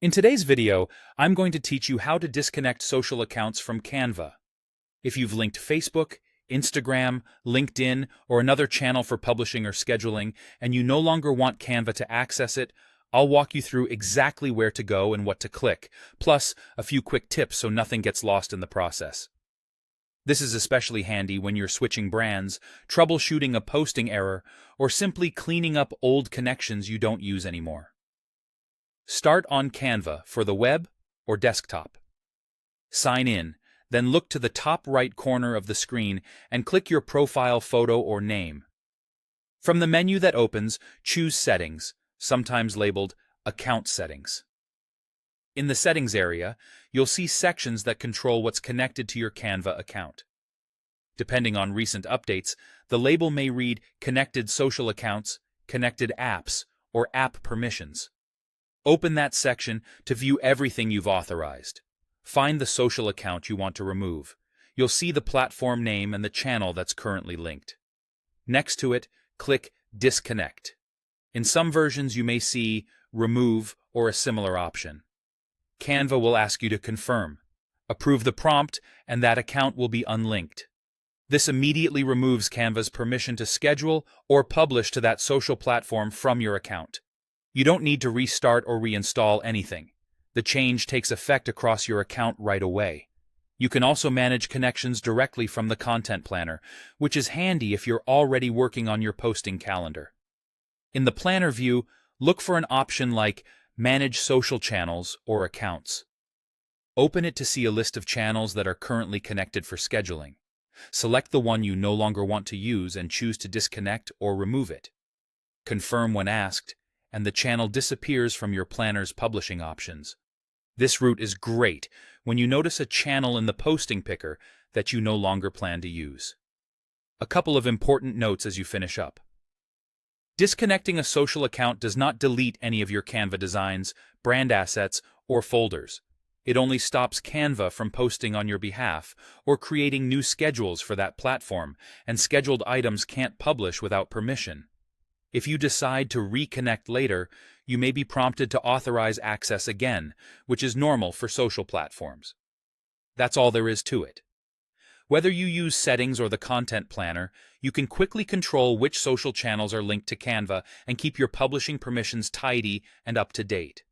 In today's video, I'm going to teach you how to disconnect social accounts from Canva. If you've linked Facebook, Instagram, LinkedIn, or another channel for publishing or scheduling, and you no longer want Canva to access it, I'll walk you through exactly where to go and what to click, plus a few quick tips so nothing gets lost in the process. This is especially handy when you're switching brands, troubleshooting a posting error, or simply cleaning up old connections you don't use anymore. Start on Canva for the web or desktop. Sign in, then look to the top right corner of the screen and click your profile photo or name. From the menu that opens, choose Settings, sometimes labeled Account Settings. In the Settings area, you'll see sections that control what's connected to your Canva account. Depending on recent updates, the label may read Connected Social Accounts, Connected Apps, or App Permissions. Open that section to view everything you've authorized. Find the social account you want to remove. You'll see the platform name and the channel that's currently linked. Next to it, click Disconnect. In some versions, you may see Remove or a similar option. Canva will ask you to confirm. Approve the prompt, and that account will be unlinked. This immediately removes Canva's permission to schedule or publish to that social platform from your account. You don't need to restart or reinstall anything. The change takes effect across your account right away. You can also manage connections directly from the Content Planner, which is handy if you're already working on your posting calendar. In the Planner view, look for an option like Manage Social Channels or Accounts. Open it to see a list of channels that are currently connected for scheduling. Select the one you no longer want to use and choose to disconnect or remove it. Confirm when asked, and the channel disappears from your planner's publishing options. This route is great when you notice a channel in the posting picker that you no longer plan to use. A couple of important notes as you finish up. Disconnecting a social account does not delete any of your Canva designs, brand assets, or folders. It only stops Canva from posting on your behalf or creating new schedules for that platform, and scheduled items can't publish without permission. If you decide to reconnect later, you may be prompted to authorize access again, which is normal for social platforms. That's all there is to it. Whether you use Settings or the Content Planner, you can quickly control which social channels are linked to Canva and keep your publishing permissions tidy and up to date.